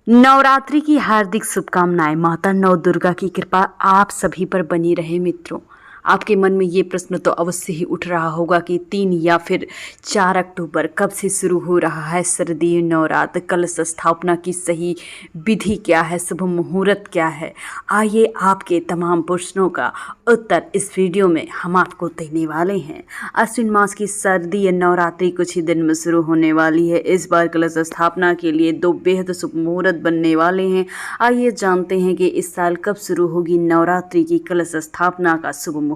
नवरात्रि की हार्दिक शुभकामनाएं। माता नव दुर्गा की कृपा आप सभी पर बनी रहे। मित्रों, आपके मन में ये प्रश्न तो अवश्य ही उठ रहा होगा कि 3 या फिर 4 अक्टूबर कब से शुरू हो रहा है शारदीय नवरात्र। कलश स्थापना की सही विधि क्या है, शुभ मुहूर्त क्या है? आइए आपके तमाम प्रश्नों का उत्तर इस वीडियो में हम आपको देने वाले हैं। अश्विन मास की शारदीय नवरात्रि कुछ ही दिन में शुरू होने वाली है। इस बार कलश स्थापना के लिए 2 बेहद शुभ मुहूर्त बनने वाले हैं। आइए जानते हैं कि इस साल कब शुरू होगी नवरात्रि की कलश स्थापना का शुभ मुहूर्त।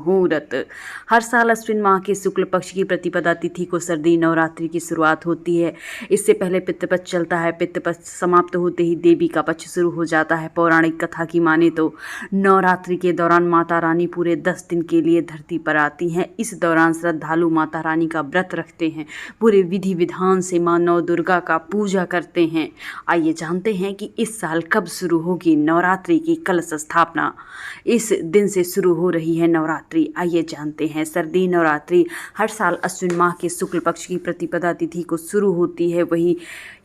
हर साल अश्विन माह के शुक्ल पक्ष की प्रतिपदा तिथि को शारदीय नवरात्रि की शुरुआत होती है। इससे पहले पितृपक्ष चलता है। पितृपक्ष समाप्त होते ही देवी का पक्ष शुरू हो जाता है। पौराणिक कथा की माने तो नवरात्रि के दौरान माता रानी पूरे 10 दिन के लिए धरती पर आती हैं। इस दौरान श्रद्धालु माता रानी का व्रत रखते हैं, पूरे विधि विधान से मां नव दुर्गा का पूजा करते हैं। आइए जानते हैं कि इस साल कब शुरू होगी नवरात्रि की कलश स्थापना। इस दिन से शुरू हो रही है नवरात्रि। आइए जानते हैं। शारदीय नवरात्रि हर साल अश्विन माह के शुक्ल पक्ष की प्रतिपदा तिथि को शुरू होती है, वही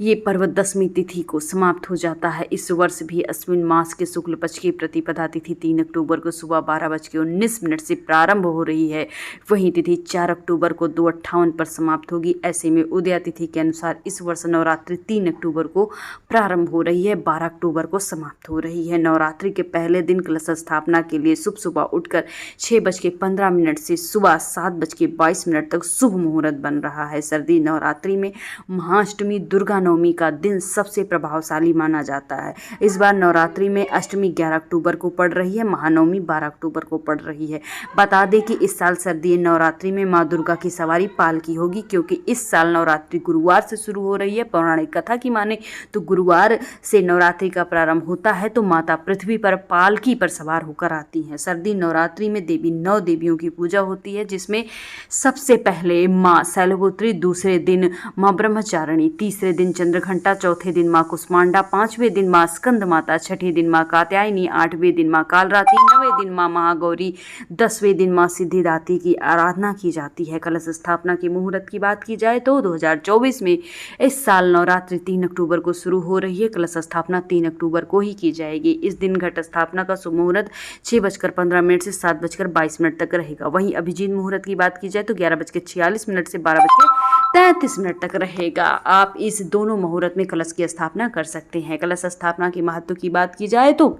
ये पर्व दशमी तिथि को समाप्त हो जाता है। इस वर्ष भी अश्विन मास के शुक्ल पक्ष की प्रतिपदा तिथि 3 अक्टूबर को सुबह 12:19 से प्रारंभ हो रही है। वही तिथि 4 अक्टूबर को 2:58 पर समाप्त होगी। ऐसे में उदया तिथि के अनुसार इस वर्ष नवरात्रि 3 अक्टूबर को प्रारंभ हो रही है, 12 अक्टूबर को समाप्त हो रही है। नवरात्रि के पहले दिन कलश स्थापना के लिए सुबह उठकर 6:15 से सुबह 7:22 तक शुभ मुहूर्त बन रहा है। शारदीय नवरात्रि में महाअष्टमी दुर्गा नवमी का दिन सबसे प्रभावशाली माना जाता है। इस बार नवरात्रि में अष्टमी 11 अक्टूबर को पड़ रही है, महानवमी 12 अक्टूबर को पड़ रही है। बता दें कि इस साल शारदीय नवरात्रि में मां दुर्गा की सवारी पालकी होगी, क्योंकि इस साल नवरात्रि गुरुवार से शुरू हो रही है। पौराणिक कथा की माने तो गुरुवार से नवरात्रि का प्रारंभ होता है, तो माता पृथ्वी पर पालकी पर सवार होकर आती हैं। शारदीय नवरात्रि में देवी 9 देवियों की पूजा होती है, जिसमें सबसे पहले मां शैलपुत्री, दूसरे दिन मां ब्रह्मचारिणी, तीसरे दिन चंद्रघंटा, चौथे दिन मां कुष्मांडा, 5वें दिन मां स्कंद माता, छठे दिन मां कात्यायनी, 8वें दिन मां कालरात्रि, 9वें दिन मां महागौरी, 10वें दिन मां सिद्धिदात्री की आराधना की जाती है। कलश स्थापना के मुहूर्त की बात की जाए तो 2024 में इस साल नवरात्रि 3 अक्टूबर को शुरू हो रही है। कलश स्थापना 3 अक्टूबर को ही की जाएगी। इस दिन घट स्थापना का शुभ मुहूर्त 6:15 से 7:22 तक रहेगा। वहीं अभिजीत मुहूर्त की बात की जाए तो 11:46 से 12:33 तक रहेगा। आप इस दोनों मुहूर्त में कलश की स्थापना कर सकते हैं। कलश स्थापना के महत्व की बात की जाए तो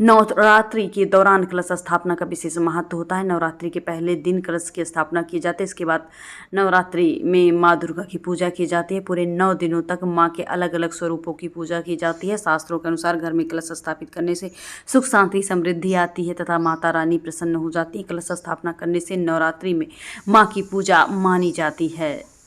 नवरात्रि के दौरान कलश स्थापना का विशेष महत्व होता है। नवरात्रि के पहले दिन कलश की स्थापना की जाती है। इसके बाद नवरात्रि में माँ दुर्गा की पूजा की जाती है। पूरे 9 दिनों तक माँ के अलग अलग स्वरूपों की पूजा की जाती है। शास्त्रों के अनुसार घर में कलश स्थापित करने से सुख शांति समृद्धि आती है तथा माता रानी प्रसन्न हो जाती है। कलश स्थापना करने से नवरात्रि में माँ की पूजा मानी जाती है।